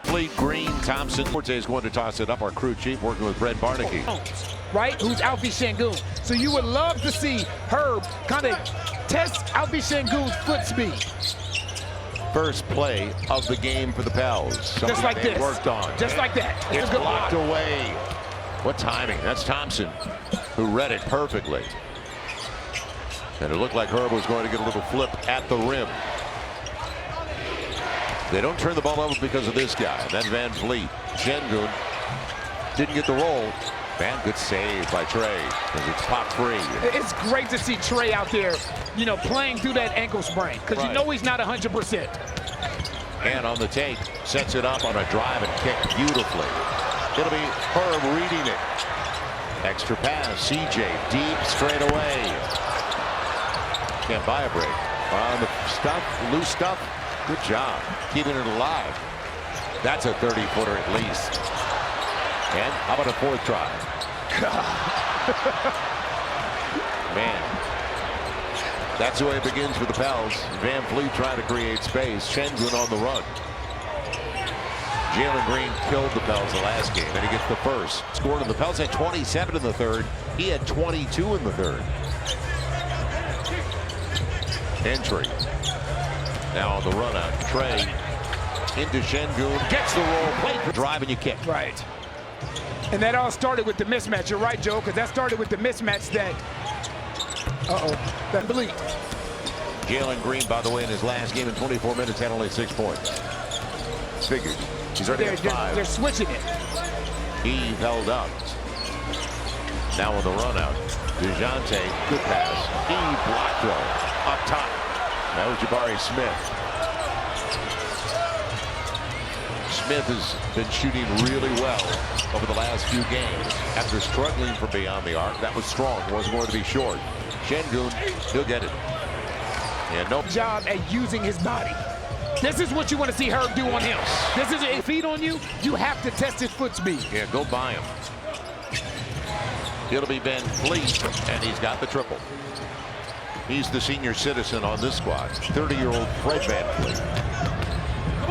Fleet, Green, Thompson. Forte is going to toss it up. Our crew chief working with Brett Barnaky. Right, who's Alfie Şengün. So you would love to see Herb kind of test Alfie Şengün's foot speed. First play of the game for the Pels. Just like this. Worked on. Just like that. It's blocked away. What timing? That's Thompson, who read it perfectly. And it looked like Herb was going to get a little flip at the rim. They don't turn the ball over because of this guy. Then Van Vliet. Şengün didn't get the roll. Man, good save by Trey because it's pop free. It's great to see Trey out there, you know, playing through that ankle sprain because you know he's not 100%. And on the take, sets it up on a drive and kick beautifully. It'll be Herb reading it. Extra pass, CJ deep straight away. Can't buy a break. On the stuff, loose stuff. Good job keeping it alive. That's a 30-footer at least. And how about a fourth try? Man, that's the way it begins for the Pels. Van Vliet trying to create space. Şengün on the run. Jalen Green killed the Pels the last game, and he gets the first. Scored, and the Pels had 27 in the third. He had 22 in the third. Entry. Now on the run out, Trey into Şengün, gets the roll, play for drive, and you kick. Right. And that all started with the mismatch. You're right, Joe, because that started with the mismatch that, that Vliet. Jalen Green, by the way, in his last game in 24 minutes, had only 6 points. Figures. He's already got 5. They're switching it. He held up. Now on the run out, DeJounte, good pass. He block throw up top. That was Jabari Smith. Smith has been shooting really well over the last few games. After struggling from beyond the arc, that was strong. It wasn't going to be short. Şengün, he'll get it. And no job at using his body. This is what you want to see Herb do on him. This is a feed on you. You have to test his foot speed. Yeah, go by him. It'll be Van Vliet, and he's got the triple. He's the senior citizen on this squad. 30-year-old Fred Van Vliet.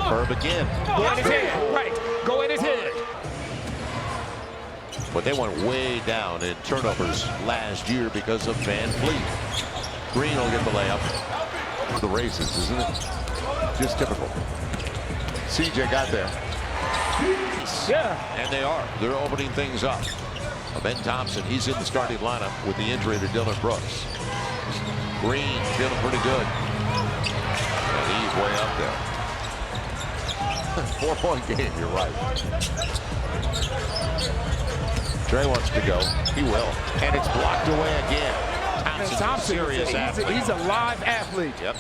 Herb again. Go at his head. Right. Go at his head. But they went way down in turnovers last year because of Van Vliet. Green will get the layup. The races, isn't it? Just typical. CJ got there. Yeah. And they are. They're opening things up. Ben Thompson, he's in the starting lineup with the injury to Dylan Brooks. Green feeling pretty good. And he's way up there. 4-point game, you're right. Trey wants to go. He will. And it's blocked away again. Thompson, serious athlete. He's a live athlete. Yep.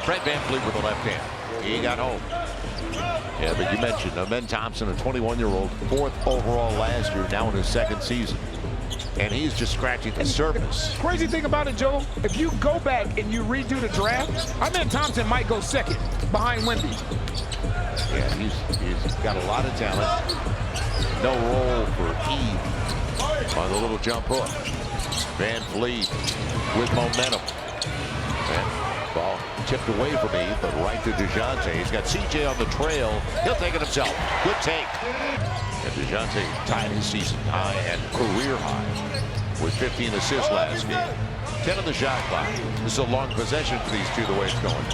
Fred Van Vliet with the left hand. He got home. Yeah, but you mentioned Ben Thompson, a 21-year-old, 4th overall last year, now in his 2nd season. And he's just scratching the surface. Crazy thing about it, Joe, if you go back and you redo the draft, I mean Thompson might go 2nd behind Wemby. Yeah, he's got a lot of talent. No role for Eve on the little jump hook. Van Vliet with momentum. And ball tipped away from Eve, but right to DeJounte. He's got CJ on the trail. He'll take it himself. Good take. And DeJounte tied his season high and career high with 15 assists last game. 10 on the shot clock. This is a long possession for these two, the way it's going.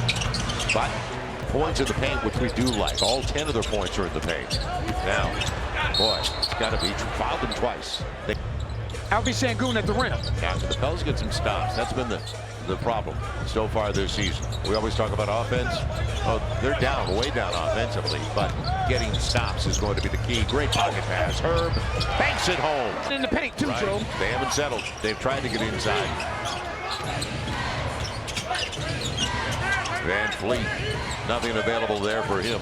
But points in the paint, which we do like. All 10 of their points are in the paint. Now, boy, it's got to be fouled them twice. Alfie Şengün at the rim. Now, the Pels get some stops. That's been the problem so far this season. We always talk about offense. Oh, they're down, way down offensively, but getting stops is going to be the key. Great pocket pass. Herb banks it home. In the paint, too, Joe. They haven't settled. They've tried to get inside. Van Vliet, nothing available there for him.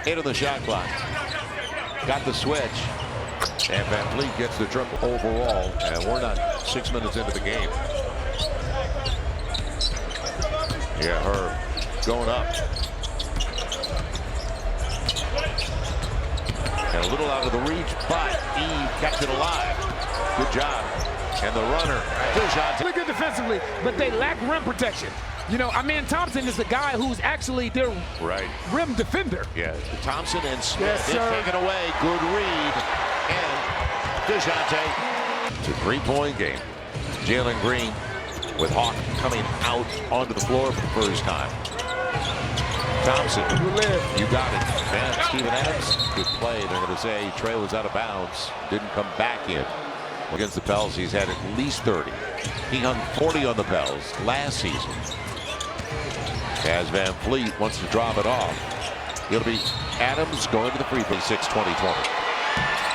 8 on the shot clock. Got the switch. And Van Vliet gets the triple overall, and we're not 6 minutes into the game. Yeah, Herb going up. And a little out of the reach, but Eve kept it alive. Good job. And the runner, really good defensively, but they lack rim protection. You know, Thompson is the guy who's actually their rim defender. Yeah, Thompson and Smith. Yes, sir. Taken away. Good read. And DeJounte. It's a three-point game. Jalen Green with Hawk coming out onto the floor for the first time. Thompson, you got it. And Steven Adams, good play. They're going to say Trey was out of bounds. Didn't come back in. Against the Pels, he's had at least 30. He hung 40 on the Pels last season. As Van Fleet wants to drop it off. It'll be Adams going to the free throw. 6-20-20.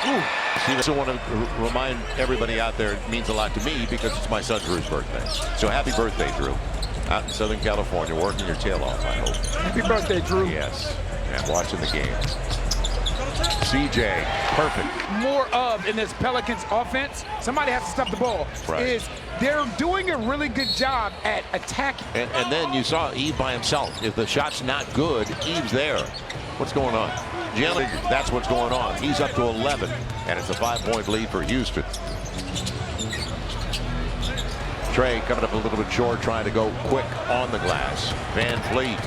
I also want to remind everybody out there, it means a lot to me because it's my son Drew's birthday. So happy birthday, Drew. Out in Southern California, working your tail off, I hope. Happy birthday, Drew. Yes, and watching the game. CJ, perfect. More of in this Pelicans offense, somebody has to stop the ball, is they're doing a really good job at attacking. And then you saw Eve by himself. If the shot's not good, Eve's there. What's going on? Jalen, that's what's going on. He's up to 11, and it's a 5-point lead for Houston. Trey coming up a little bit short, trying to go quick on the glass. Van Fleet,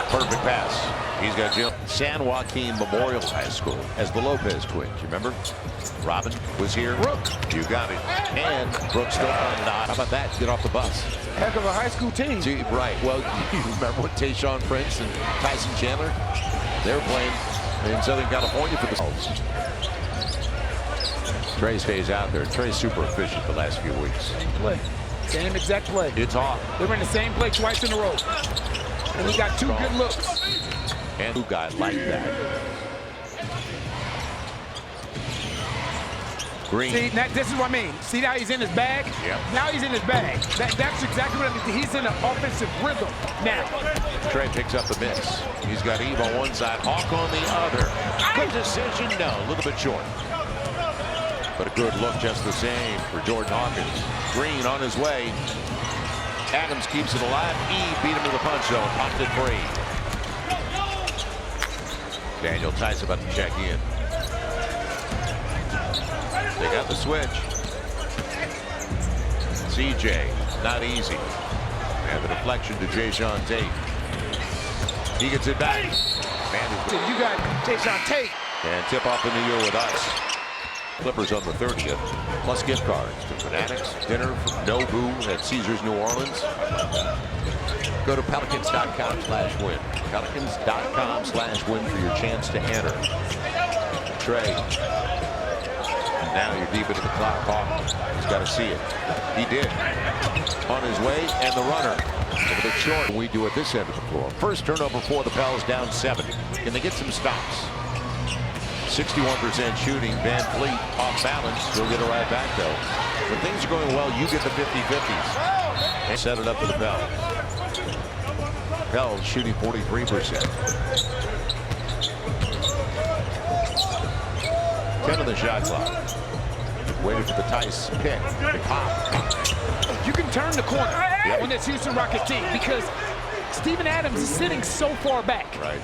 perfect pass. He's got Jim. San Joaquin Memorial High School as the Lopez twins. You remember? Robin was here. Brooke. You got it. And Brooke still on it. How about that? Get off the bus. Heck of a high school team. See, right. Well, you remember what Tayshaun Prince and Tyson Chandler? They were playing in Southern California for the Pels. Trey stays out there. Trey's super efficient the last few weeks. Same play. Same exact play. It's off. They were in the same play twice in a row. And he got two good looks. And who guy like that? Green. See, this is what I mean. See how he's in his bag? Yeah. Now he's in his bag. That's exactly what I mean. He's in an offensive rhythm now. Trey picks up the miss. He's got Eve on one side, Hawk on the other. Good decision, no, a little bit short. But a good look just the same for Jordan Hawkins. Green on his way. Adams keeps it alive. Eve beat him to the punch zone, popped it free. Daniel Tice about to check in. They got the switch. CJ, not easy. And the deflection to Jayshawn Tate. He gets it back. You got Jayshawn Tate. And tip off in the year with us. Clippers on the 30th. Plus gift cards to Fanatics, dinner from Nobu at Caesars New Orleans. Go to Pelicans.com/win. Pelicans.com/win for your chance to enter. Trey. Now you're deep into the clock. Hawk. He's got to see it. He did. On his way, and the runner. A little bit short. We do at this end of the floor. First turnover for the Pels, down 70. Can they get some stops? 61% shooting. Van Fleet off balance. He'll get it right back, though. When things are going well, you get the 50-50s. And set it up for the Pels. Pels shooting 43%. 10 on the shot clock. Waiting for the Tice pick. Pop. You can turn the corner on this Houston Rocket team because Steven Adams is sitting so far back. Right.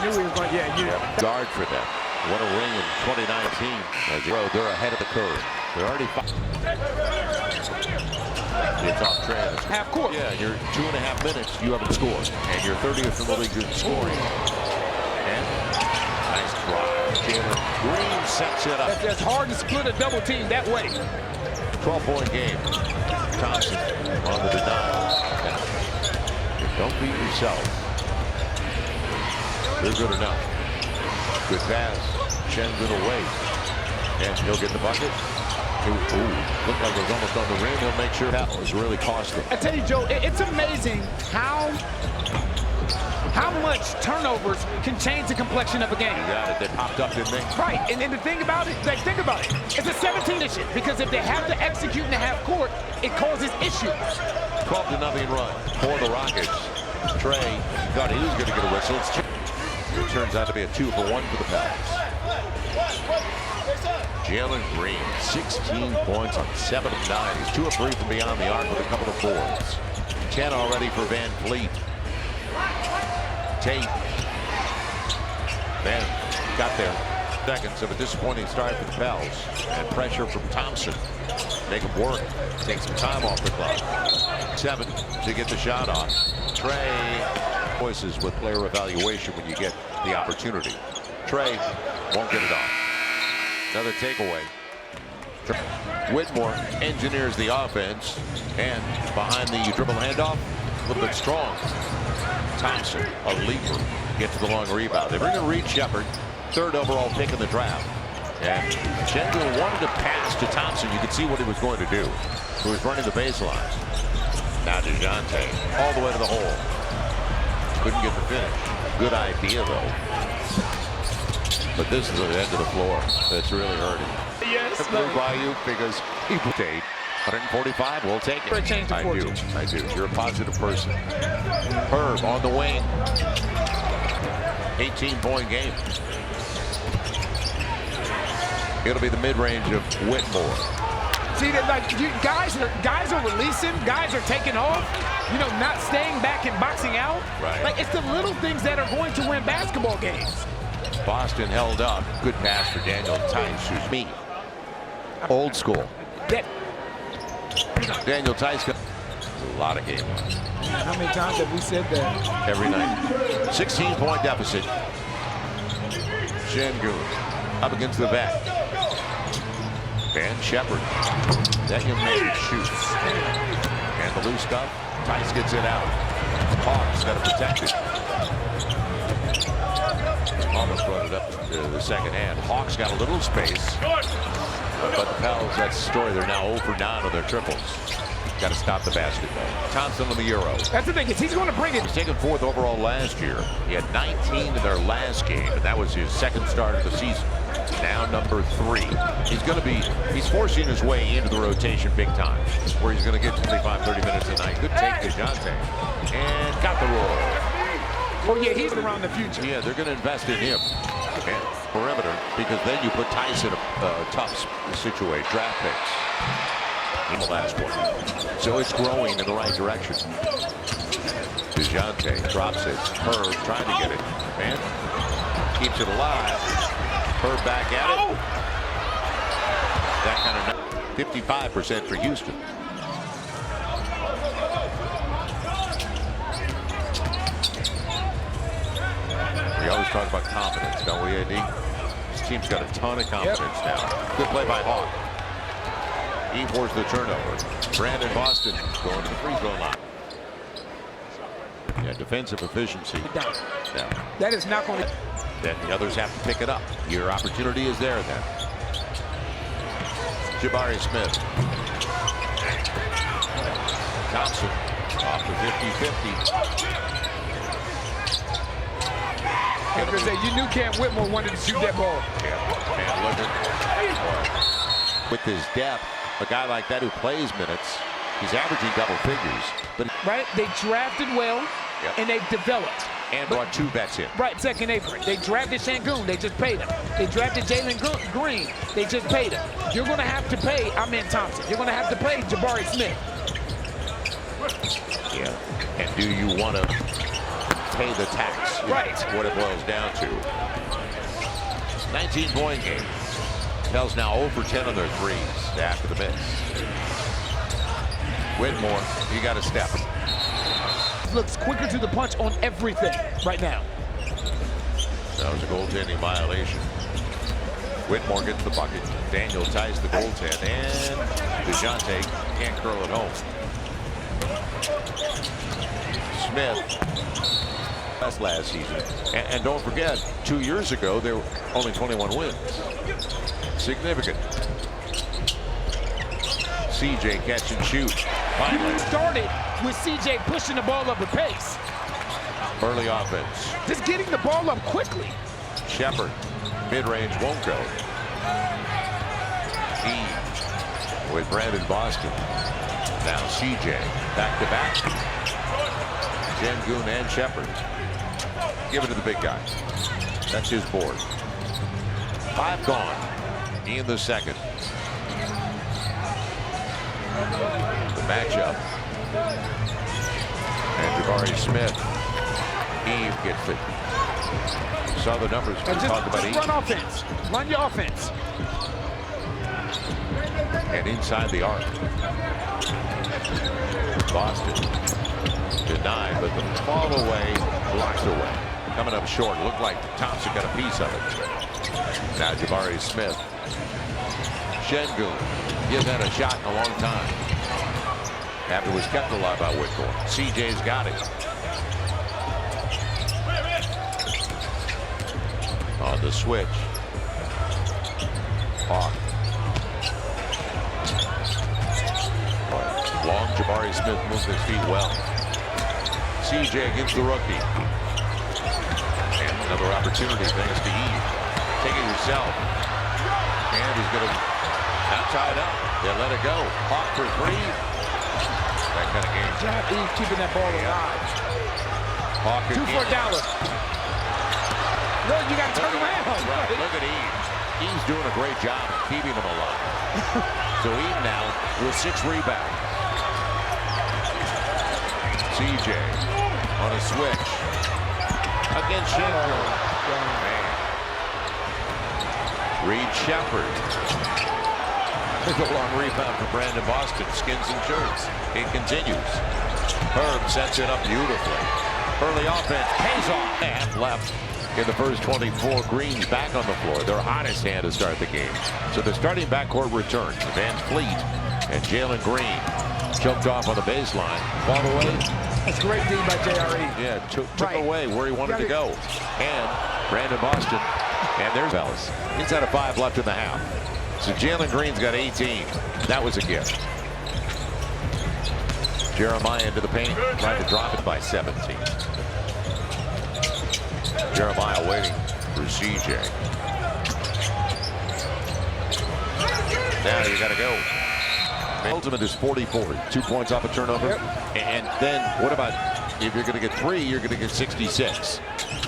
Knew he was going, Guard for them. What a ring in 2019. They're ahead of the curve. They're already it's off Trey. Half court. Yeah, you're 2.5 minutes. You haven't scored, and you're 30th in the league in scoring. And nice drive. Jalen Green sets it up. It's hard to split a double team that way. 12-point game. Thompson on the denial. Don't beat yourself. They're good enough. Good pass. Chen's gonna wait. And he'll get the bucket. Ooh, looked like it was almost on the rim. He'll make sure that was really costly. I tell you, Joe, it's amazing how much turnovers can change the complexion of a game. You got it. They popped up, didn't they? Right. And the thing about it, think about it. It's a 17 issue because if they have to execute in the half court, it causes issues. 12-0 run for the Rockets. Trey thought he was going to get a whistle. It turns out to be a 2-for-1 for the Pels. Jalen Green, 16 points on 7 of 9. He's 2 of 3 from beyond the arc with a couple of boards. 10 already for Van Fleet. Tate. Van got there. Seconds of a disappointing start for the Pels. And pressure from Thompson. make him work. Take some time off the clock. 7 to get the shot off. Trey. Voices with player evaluation when you get the opportunity. Trey won't get it off. Another takeaway. Whitmore engineers the offense, and behind the dribble handoff, a little bit strong. Thompson, a leaper, gets the long rebound. They bring in Reed Shepard, 3rd overall pick in the draft. And Shengun wanted to pass to Thompson. You could see what he was going to do. He was running the baseline. Now DeJounte, all the way to the hole. Couldn't get the finish. Good idea, though. But this is the end of the floor. That's really hurting. Yes, Blue Bayou, because he would take 145. We'll take it. For a change of fortune. I do. You're a positive person. Herb on the wing. 18-point game. It'll be the mid-range of Whitmore. See that, like, guys are releasing, guys are taking off. You know, not staying back and boxing out. Right. Like, it's the little things that are going to win basketball games. Boston held up. Good pass for Daniel Tice, who's me. Old school. Daniel Tice. A lot of game left. How many times have we said that? Every night. 16-point deficit. Shengun up against the back. And Shepard. That young man shoots. And the loose stuff. Tice gets it out. Hawks got to protect it. Almost brought it up to the second hand. Hawks got a little space. But the Pels, that's the story. They're now 0 for 9 on their triples. Got to stop the basketball. Thompson on the Euro. That's the thing, is he's going to bring it. He's taken 4th overall last year. He had 19 in their last game, and that was his 2nd start of the season. Now number 3. He's forcing his way into the rotation big time, where he's going to get 25, 30 minutes a night. Good take, DeJounte. And got the roll. Oh, yeah, he's around the future. Yeah, they're going to invest in him. And perimeter, because then you put Tice in a tough situation. Draft picks. In the last one. So it's growing in the right direction. DeJounte drops it. Herb trying to get it. Man keeps it alive. Herb back at it. That kind of 55% for Houston. We always talk about confidence, don't we, AD? This team's got a ton of confidence now. Good play by Hawk. He forced the turnover. Brandon Boston going to the free throw line. Yeah, defensive efficiency. Yeah. That is not going to. Then the others have to pick it up. Your opportunity is there then. Jabari Smith. Thompson off the 50-50. You knew Cam Whitmore wanted to shoot that ball. Yeah, and look at with his depth, a guy like that who plays minutes, he's averaging double figures. But right, they drafted well, and they've developed. And brought 2 vets in. Right, second apron. They drafted Shengun, they just paid him. They drafted Jalen Green, they just paid him. You're going to have to pay Thompson. You're going to have to pay Jabari Smith. Yeah, and do you want to pay the tax? Right. That's what it boils down to. 19-point game. Pels now 0 for 10 on their threes after the miss. Whitmore, you got to step. Looks quicker to the punch on everything right now. That was a goaltending violation. Whitmore gets the bucket. Daniel ties the goaltend, and DeJounte can't curl it home. Smith. That's last season. And don't forget, 2 years ago, there were only 21 wins. Significant. CJ catch and shoot. Finally. You started with CJ pushing the ball up with pace. Early offense. Just getting the ball up quickly. Shepard. Mid-range won't go. With Brandon Boston. Now CJ. Back-to-back. Shengun and Shepard. Give it to the big guy. That's his board. 5 gone in the second. The matchup. And Jabari Smith. Eve gets it. Saw the numbers. And just run offense. Run your offense. and inside the arc. Boston denied, but the fall away, blocked away. Coming up short, looked like Thompson got a piece of it. Now Jabari Smith. Şengün gives that a shot in a long time. After it was kept alive by Whitmore. CJ's got it. On the switch. Hawk. Long Jabari Smith moves his feet well. CJ against the rookie. And another opportunity thanks to Eve. Take it yourself. And he's going to not tie it up. They let it go. Hawk for three. That kind of game. Job Eve keeping that ball alive. Hawk 2 for $1. Look, you got to turn around. Right. Look at Eve. Eve's doing a great job of keeping them alive. So Eve now with 6 rebounds. CJ on a switch against Şengün. Reed Shepherd. There's a long rebound for Brandon Boston. Skins and shirts. It continues. Herb sets it up beautifully. Early offense pays off. Half left in the first 24. Green's back on the floor. Their hottest hand to start the game. So the starting backcourt returns. Van Fleet and Jalen Green. Choked off on the baseline. Ball away. That's a great D by JRE. Yeah, took away where he wanted to go. And Brandon Boston. And there's Bells. Inside of 5 left in the half. So Jalen Green's got 18. That was a gift. Jeremiah into the paint. Tried to drop it by 17. Jeremiah waiting for CJ. Now you got to go. Ultimate is 44. 2 points off a turnover. Yep. And then what about if you're going to get 3, you're going to get 66.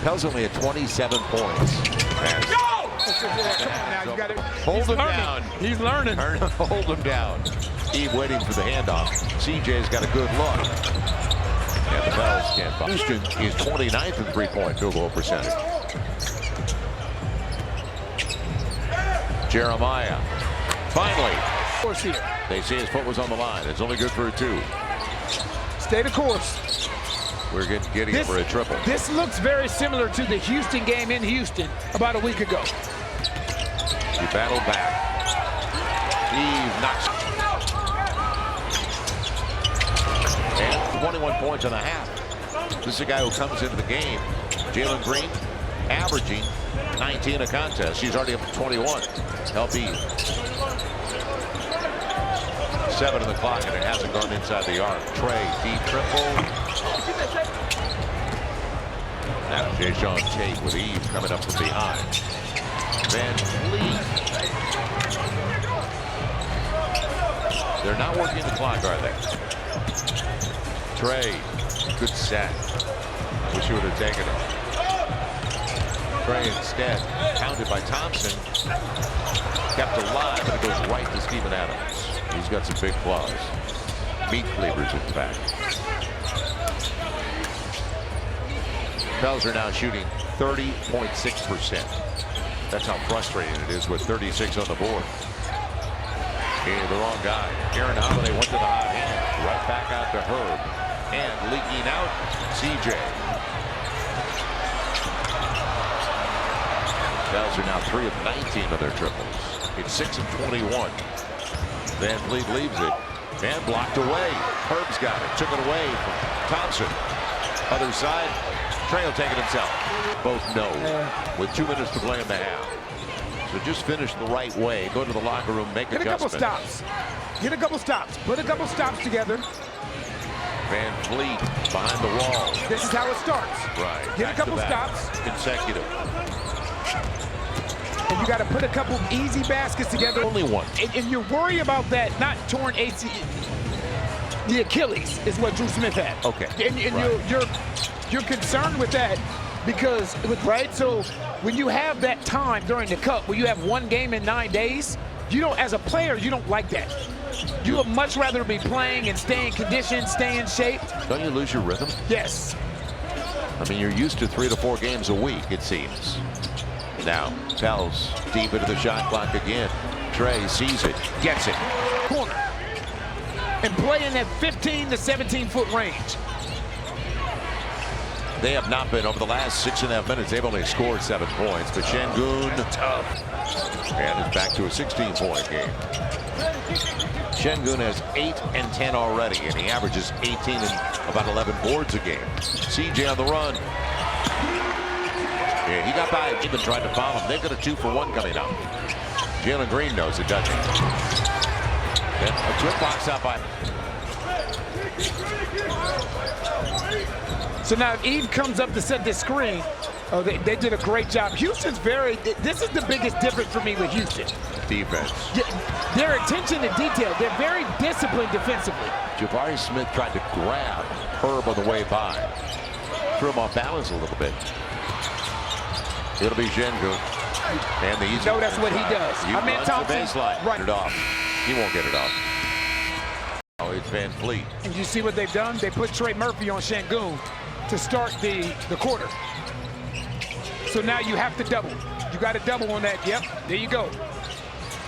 Pell's only at 27 points. And come on now, you got it. Hold him down. He's learning. Hold him down. Eve waiting for the handoff. CJ's got a good look. And the Bells can't find. Houston is 29th in 3-point field goal percentage. Jeremiah. Finally. Course here. They say his foot was on the line. It's only good for a 2. Stay the course. We're getting it for a triple. This looks very similar to the Houston game in Houston about a week ago. He battled back. Eve knocks. And 21 points and a half. This is a guy who comes into the game. Jalen Green averaging 19 a contest. She's already up to 21. Help Eve. 7 on the clock, and it hasn't gone inside the arc. Trey, deep triple. Now Jayshawn Tate with Eve coming up from behind. Van Fleet. They're not working the clock, are they? Trey, good set. Wish he would have taken it. Trey instead, pounded by Thompson. Kept alive, and it goes right to Steven Adams. He's got some big claws. Meat cleavers, in fact. Pels are now shooting 30.6%. That's how frustrating it is with 36 on the board. The wrong guy. Aaron Holiday went to the hot hand. Right back out to Herb. And leaking out, CJ. Pels are now 3 of 19 of their triples. It's 6 of 21. Van Fleet leaves it. Van blocked away. Herb's got it. Took it away from Thompson. Other side. Trey will take it himself. Both know with 2 minutes to play in the half. So just finish the right way. Go to the locker room, make adjustments. Get a couple stops. Get a couple stops. Put a couple stops together. Van Fleet behind the wall. This is how it starts. Right. Get a couple stops. Consecutive. And you got to put a couple easy baskets together. Only one. And you're worried about that, not torn AC. The Achilles is what Drew Smith had. Okay. And right. You're concerned with that because, right? So when you have that time during the cup, where you have 1 game in 9 days, you don't, as a player, you don't like that. You would much rather be playing and stay in condition, stay in shape. Don't you lose your rhythm? Yes. I mean, you're used to 3 to 4 games a week, it seems. Now, Pels deep into the shot clock again. Trey sees it, gets it. corner and play in that 15 to 17-foot range. They have not been over the last 6.5 minutes. They've only scored 7 points, but Şengün tough. And it's back to a 16-point game. Şengün has 8 and 10 already, and he averages 18 and about 11 boards a game. CJ on the run. Yeah, he got by. He's been trying to foul him. They've got a 2-for-1 coming up. Jalen Green knows it, doesn't he? And a trip box out by. So now if Eve comes up to set this screen, they did a great job. Houston's this is the biggest difference for me with Houston. Defense. Their attention to detail. They're very disciplined defensively. Jabari Smith tried to grab Herb on the way by. Threw him off balance a little bit. It'll be Şengün. And the easy. No, that's what he does. I mean, Thompson. Baseline. Right. It off. He won't get it off. Oh, it's Van Fleet. And you see what they've done? They put Trey Murphy on Şengün to start the quarter. So now you have to double. You got to double on that. Yep, there you go.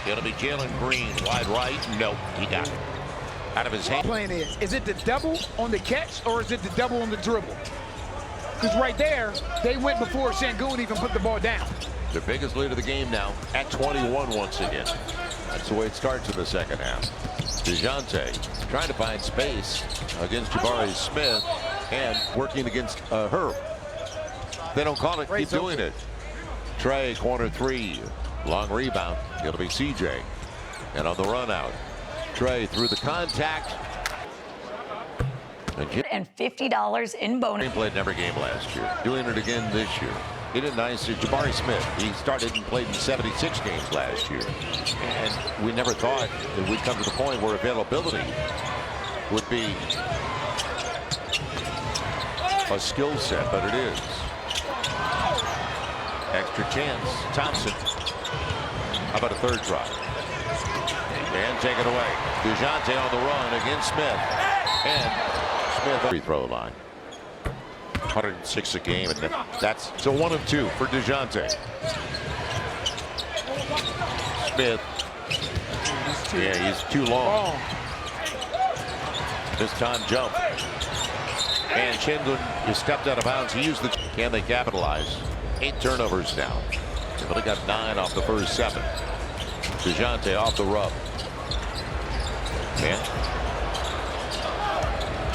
It'll be Jalen Green, wide right. Nope, he got it. Out of his hand. Playing is it the double on the catch or is it the double on the dribble? Because right there, they went before Şengün even put the ball down. The biggest lead of the game now at 21 once again. That's the way it starts in the second half. DeJounte trying to find space against Jabari Smith and working against Herb. They don't call it, keep doing it. Trey, corner three, long rebound. It'll be CJ. And on the run out, Trey through the contact. And $50 in bonus. He played in every game last year. Doing it again this year. He did nice. Jabari Smith, he started and played in 76 games last year. And we never thought that we'd come to the point where availability would be a skill set, but it is. Extra chance. Thompson. How about a third try? And take it away. DeJounte on the run against Smith. And Smith free throw line. 106 a game, and that's so 1 of 2 for DeJounte. Smith. Yeah, he's too long. This time jump. And Şengün is stepped out of bounds. He used the. Can they capitalize? 8 turnovers now. They've only got 9 off the first 7. DeJounte off the rub. And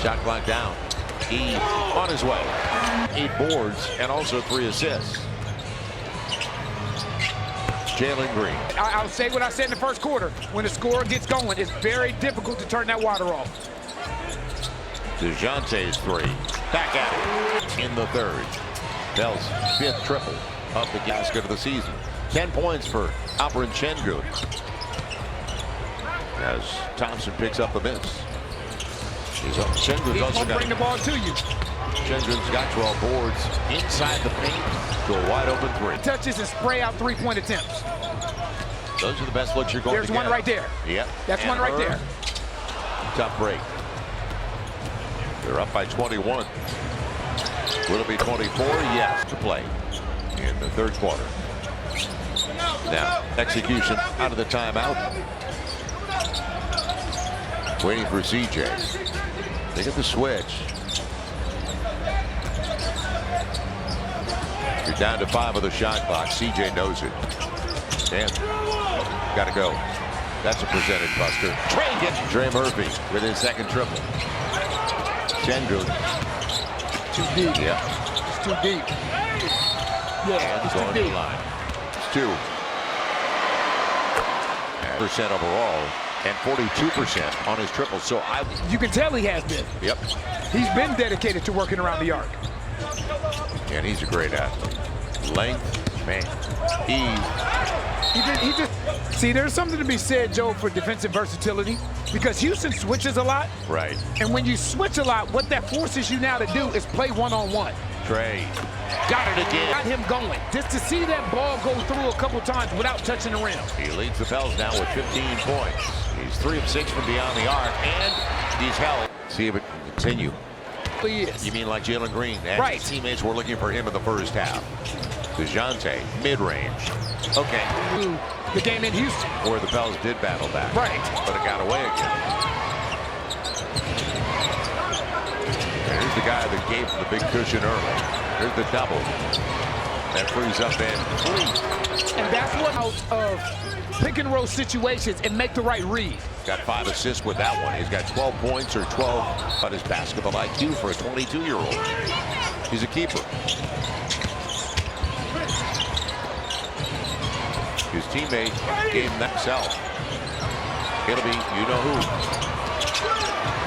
shot clock down. He on his way. 8 boards and also 3 assists. Jalen Green. I'll say what I said in the first quarter. When the score gets going, it's very difficult to turn that water off. DeJounte's 3. Back at it in the third. Bell's 5th triple of the basket of the season. 10 points for Alperen Şengün. As Thompson picks up the miss. He's up. Şengün's also got bring the ball to you. Şengün's got 12 boards inside the paint to a wide open 3. Touches and spray out 3-point attempts. Those are the best looks you're going to get. There's one right there. Yep. That's and one right there. Tough break. They're up by 21. Will it be 24? Yes. To play in the third quarter. Now, execution out of the timeout. Waiting for CJ. They get the switch. You're down to 5 of the shot clock. CJ knows it. And got to go. That's a percentage buster. Trey Murphy with his second triple. Şengün. Too deep. Yeah. It's too deep. Yeah, And it's going too to deep. the line. It's 2. Percent overall and 42% on his triples. So you can tell he has been. Yep. He's been dedicated to working around the arc. And he's a great athlete. Length, man. He just see, there's something to be said, Joe, for defensive versatility, because Houston switches a lot. Right. And when you switch a lot, what that forces you now to do is play one-on-one. Trey got it again. Got him going. Just to see that ball go through a couple times without touching the rim. He leads the Pels now with 15 points. He's 3 of 6 from beyond the arc, and he's held. See if it can continue. He is. You mean like Jalen Green? And right. His teammates were looking for him in the first half. DeJounte, mid-range. Okay. The game in Houston. Where the Pels did battle back. Right. But it got away again. And here's the guy that gave him the big cushion early. Here's the double. That frees up Van Fleet. And that's what out of pick and roll situations and make the right read. Got 5 assists with that one. He's got 12 points or 12 on his basketball IQ for a 22-year-old. He's a keeper. His teammate gave him that himself. It'll be you-know-who.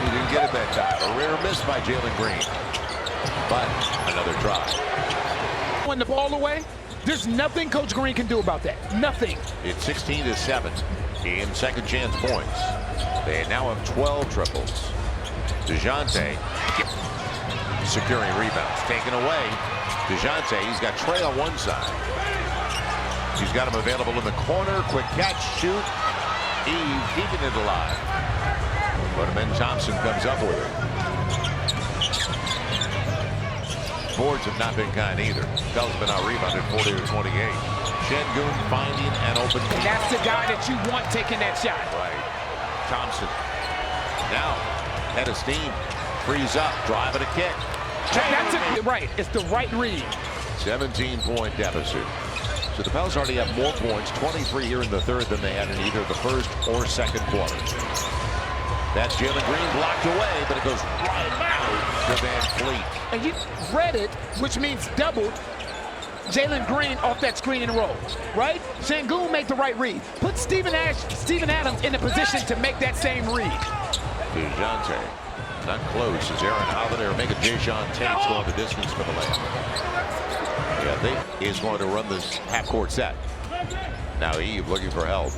He didn't get it that time. A rare miss by Jalen Green. But another try. When the ball away, there's nothing Coach Green can do about that. Nothing. It's 16-7 in second chance points. They now have 12 triples. DeJounte securing rebounds. Taken away. DeJounte, he's got Trey on one side. He's got him available in the corner. Quick catch, shoot. Eve keeping it alive. But Ben Thompson comes up with it. Boards have not been kind either. Pels have been out-rebounded 40-28. Şengün finding an open. And that's the guy that you want taking that shot. Right. Thompson. Now, head of steam. Frees up. Driving a kick. That's right. It's the right read. 17-point deficit. So the Pels already have more points, 23 here in the third, than they had in either the first or second quarter. That's Jalen Green blocked away, but it goes right out to Van Fleet. And you read it, which means doubled Jalen Green off that screen and roll, right? Şengün made the right read. Put Steven Adams in a position to make that same read. DeJounte, not close as Aaron Holiday or make a Jae'Sean Tate's going the distance for the layup. Yeah, they is going to run this half-court set. Now Eve looking for help.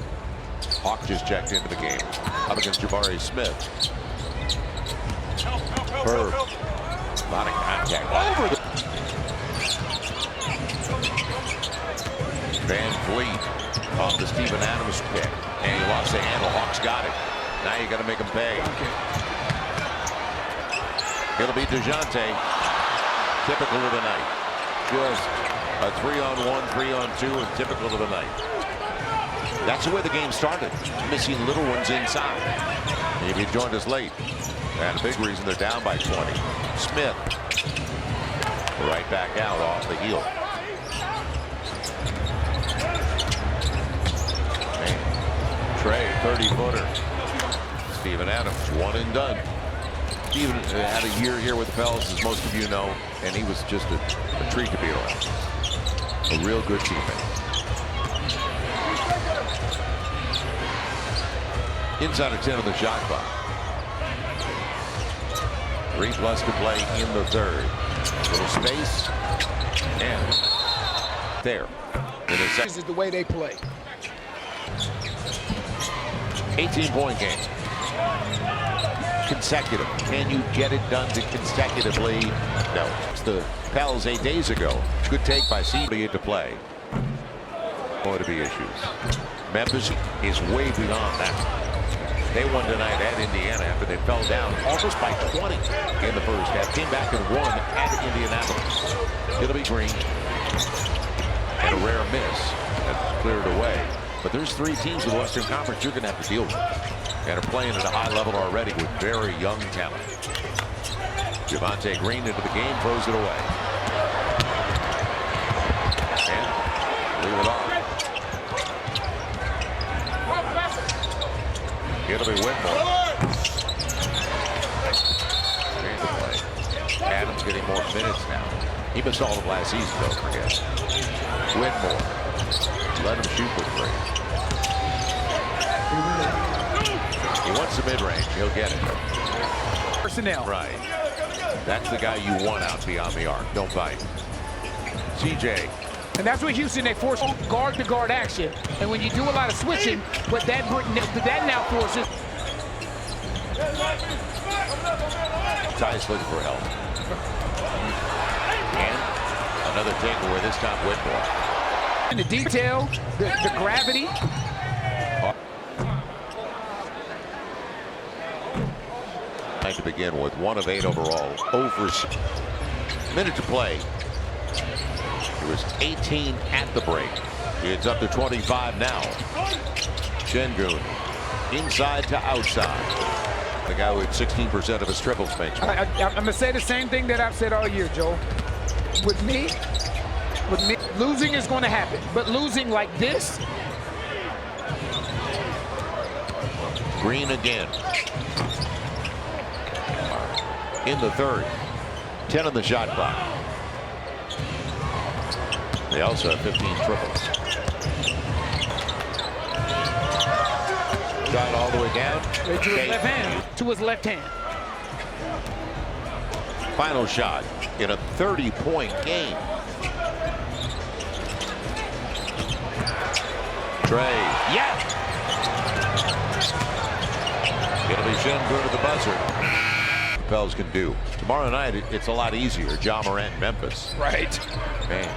Hawk just checked into the game. Up against Jabari Smith. Herb. A lot of contact. Over the Van Fleet off the Steven Adams pick. And he lost the handle. Hawks got it. Now you got to make him pay. It'll be DeJounte. Typical of the night. Just a 3-on-1, 3-on-2, and typical of the night. That's the way the game started. Missing little ones inside. If you joined us late, and a big reason they're down by 20. Smith right back out off the heel. Man. Trey, 30-footer. Steven Adams, one and done. Steven had a year here with the Pels, as most of you know, and he was just a treat to be around. A real good teammate. Inside of 10 on the shot clock. 3+ to play in the third. Little space. And there. This is the way they play. 18-point game. Consecutive. Can you get it done consecutively? No. It's the Pels 8 days ago. Good take by CB to play. Going to be issues. Memphis is way beyond that. They won tonight at Indiana after they fell down almost by 20 in the first half. Came back and won at Indianapolis. It'll be Green. And a rare miss. That's cleared away. But there's 3 teams in the Western Conference you're going to have to deal with. And are playing at a high level already with very young talent. Javonte Green into the game, throws it away. And leave it off. It'll be Whitmore. Adams getting more minutes now. He missed all of last season, don't forget. Whitmore. Let him shoot the 3. He wants the mid-range. He'll get it. Personnel. Right. That's the guy you want out beyond the arc. Don't fight. CJ. And that's what Houston, they force guard-to-guard action. And when you do a lot of switching, what that now forces. Ty's looking for help. And another takeaway, this time Whitmore. And the detail, the gravity. To begin with, 1 of 8 overall. Over minute to play. It was 18 at the break. It's up to 25 now. Şengün inside to outside. The guy with 16% of his triples makes. I'm going to say the same thing that I've said all year, Joel. With me, losing is going to happen. But losing like this. Green again. In the third. 10 on the shot clock. They also have 15 triples. Shot all the way down. To his left hand. To his left hand. Final shot in a 30-point game. Trey. Yeah. It'll be Şengün to the buzzer. The Pels can do. Tomorrow night, it's a lot easier. Ja Morant, Memphis. Right. Man.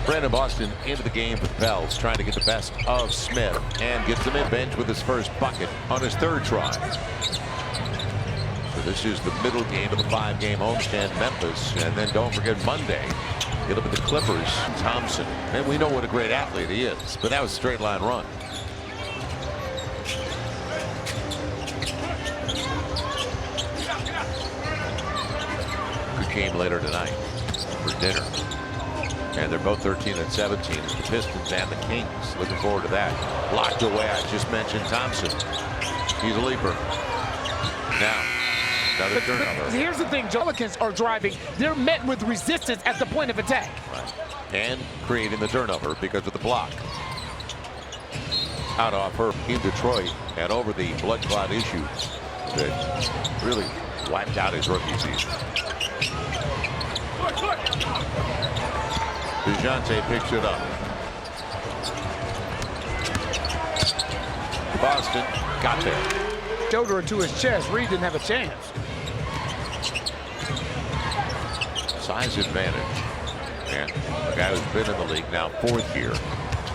Brandon Boston into the game for the Pels, trying to get the best of Smith, and gets him in bench with his first bucket on his third try. So this is the middle game of the 5-game homestand, Memphis, and then don't forget Monday. It'll be the Clippers, Thompson. And we know what a great athlete he is, but that was a straight line run. Good game later tonight for dinner. And they're both 13 and 17. It's the Pistons and the Kings. Looking forward to that. Locked away. I just mentioned Thompson. He's a leaper. Now, another turnover. But here's the thing. Pelicans are driving. They're met with resistance at the point of attack. Right. And creating the turnover because of the block. Out off her in Detroit and over the blood clot issues that really wiped out his rookie season. DeJounte picks it up. Boston got there. Shoulder to his chest. Reed didn't have a chance. Size advantage. And a guy who's been in the league now 4th year.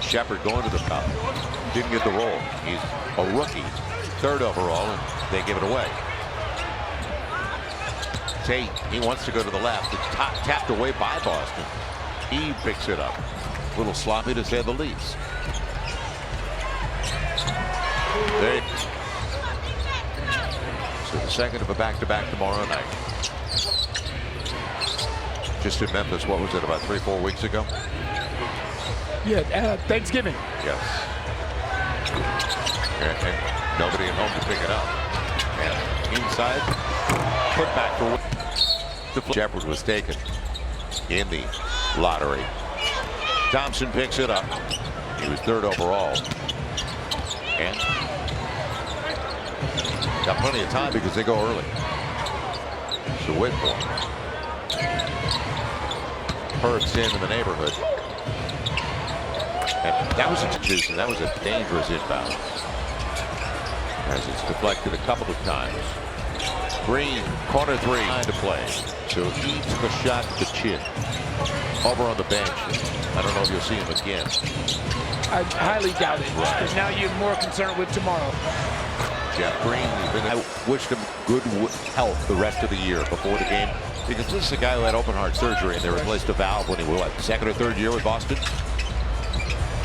Shepard going to the cup. Didn't get the roll. He's a rookie. 3rd overall, and they give it away. Tate, he wants to go to the left. It's tapped away by Boston. He picks it up. A little sloppy to say the least. So the second of a back-to-back tomorrow night. Just in Memphis, what was it, about 3-4 weeks ago? Yeah, Thanksgiving. Yes. And nobody at home to pick it up. And inside, put back for Shepard was taken in the lottery. Thompson picks it up. He was 3rd overall. And got plenty of time because they go early. So Whitmore. Hurts in the neighborhood. And that was a dangerous inbound. As it's deflected a couple of times. Green, corner 3, time to play. So he took a shot to the chin. Over on the bench. I don't know if you'll see him again. I highly doubt it. Right. Because now you're more concerned with tomorrow. Jeff Green, I wished him good health the rest of the year before the game. Because this is a guy who had open heart surgery and they replaced a valve when he was, what, 2nd or 3rd year with Boston?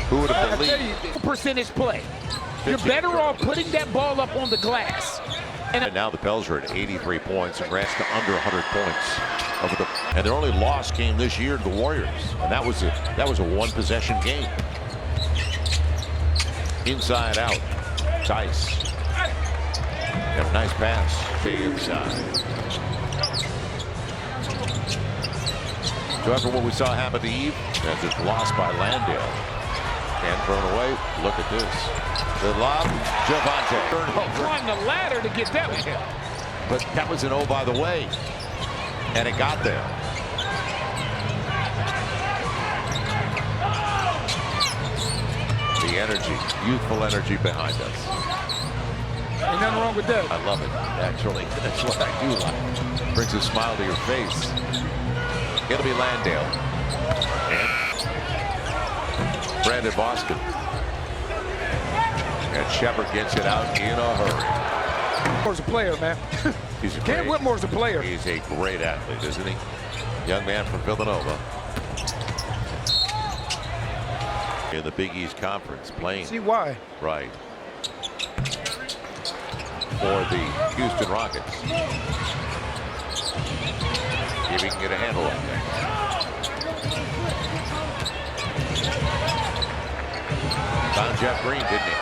Who would have believed? I tell you, percentage play. You're better off putting that ball up on the glass. And now the Pels are at 83 points and rest to under 100 points. And their only loss came this year to the Warriors. And that was a one-possession game. Inside out. Tice. And a nice pass to inside. So after what we saw happen to Eve, as it's lost by Landale. And thrown away. Look at this. The lob. Javante. Climbed the ladder to get that one. But that was an oh by the way. And it got there. The energy, youthful energy behind us. Ain't nothing wrong with that. I love it, actually. That's what I do like. Brings a smile to your face. It'll be Landale. And Brandon Boston. And Shepard gets it out in a hurry. Whitmore's a player, man. He's a Cam Whitmore's a player. He's a great athlete, isn't he? Young man from Villanova. In the Big East Conference, playing. See why? Right. For the Houston Rockets. See if he can get a handle on things. Found Jeff Green, didn't he?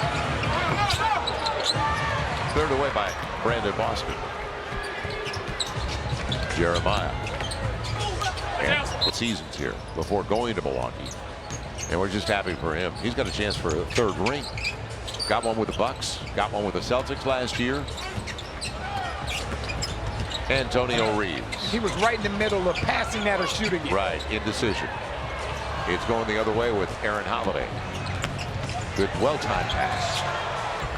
Cleared away by Brandon Boston. Jeremiah. And the seasons here before going to Milwaukee. And we're just happy for him. He's got a chance for a third ring. Got one with the Bucks. Got one with the Celtics last year. Antonio Reeves. He was right in the middle of passing that or shooting it. Right, indecision. It's going the other way with Aaron Holiday. Good, well-timed pass.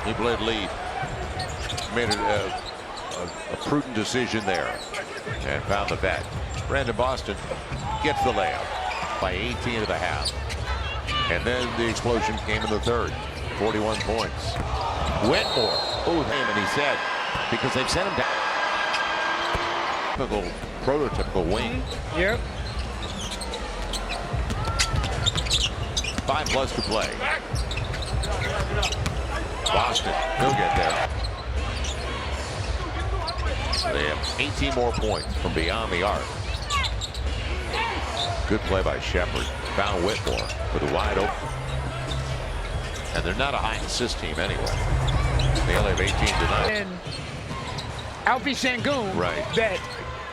He played lead. Made it a prudent decision there. And found the vet. Brandon Boston gets the layup by 18 at the half. And then the explosion came in the third. 41 points. Whitmore. Oh, him, and he said, because they've sent him down. Typical, prototypical wing. Yep. 5+ to play. Boston, he'll get there. They have 18 more points from beyond the arc. Good play by Shepard. Found Whitmore with a wide open. And they're not a high assist team anyway. They only have 18 tonight. And Alfie Şengün, right, that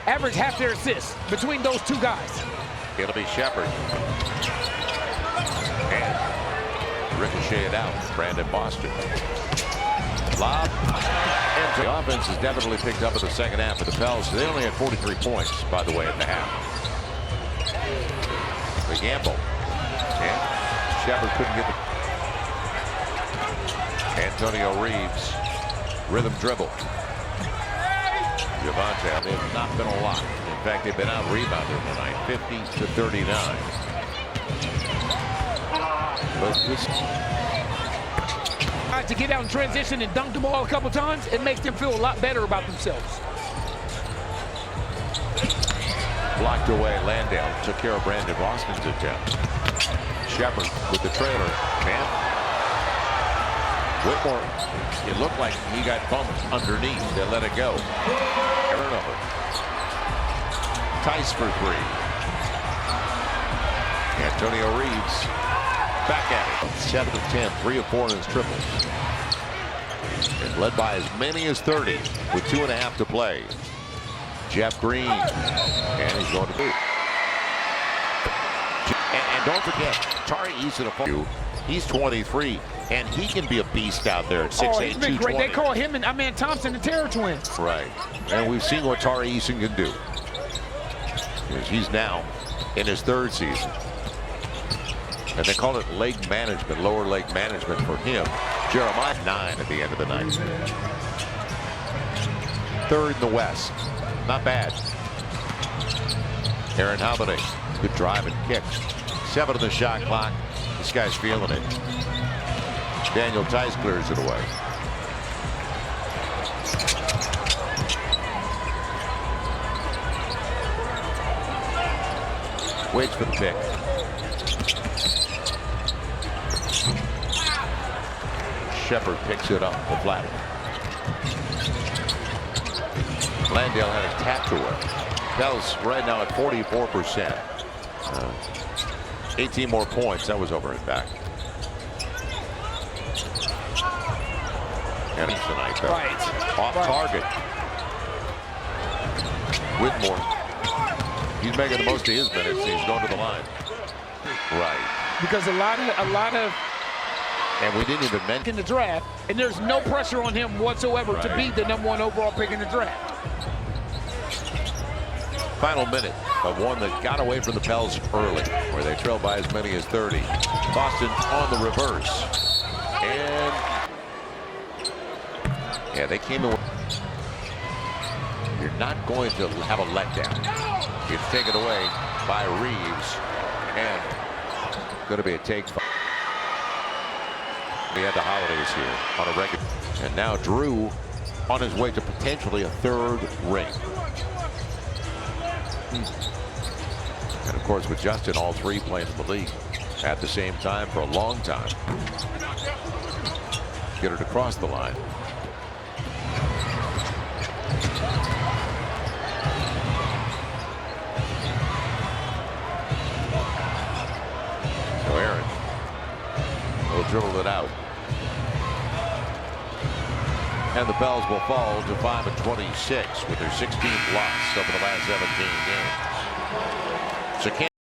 average half their assists between those two guys. It'll be Shepard. And ricocheted out. Brandon Boston. Lob. And the offense has definitely picked up in the second half of the Pels. They only had 43 points, by the way, in the half. The gamble. And Shepard couldn't get the... Antonio Reeves. Rhythm dribble. Javante, they've not been a lot. In fact, they've been out-rebounded tonight, 50-39. But this... To get out in transition and dunk the ball a couple times, it makes them feel a lot better about themselves. Blocked away. Landale took care of Brandon Boston's attempt. Shepard with the trailer. Man. Whitmore, it looked like he got bumped underneath. They let it go. Turnover. Tice for three. Antonio Reeves back at it. 7 of 10, 3 of 4 in his triples. And led by as many as 30 with 2.5 to play. Jeff Green, and he's going to boot. And don't forget, Tari Eason, he's 23, and he can be a beast out there at 6'8", he's been great. They call him and Thompson the Terror Twins. Right, and we've seen what Tari Eason can do. He's now in his third season. And they call it leg management, lower leg management for him. Jeremiah 9 at the end of the night. Third in the West. Not bad. Aaron Holiday, good drive and kick. 7 on the shot clock. This guy's feeling it. Daniel Tice clears it away. Waits for the pick. Shepard picks it up, the flat. Landale had a tap to it. Pels right now at 44%. 18 more points. That was over and back. And tonight, though. Right. Off target. Whitmore. He's making the most of his minutes. He's going to the line. Right. Because a lot of. And we didn't even mention in the draft, and there's no pressure on him whatsoever to be the #1 overall pick in the draft. Final minute of one that got away from the Pels early, where they trailed by as many as 30. Boston on the reverse. And yeah, they came in. You're not going to have a letdown. It's taken away by Reeves, and going to be a take. We had the Holidays here on a regular. And now Drew on his way to potentially a third ring. And of course, with Justin, all three playing in the league at the same time for a long time. Get it across the line. So Aaron will dribble it out. And the Bells will fall to 5-26 with their 16th loss over the last 17 games. So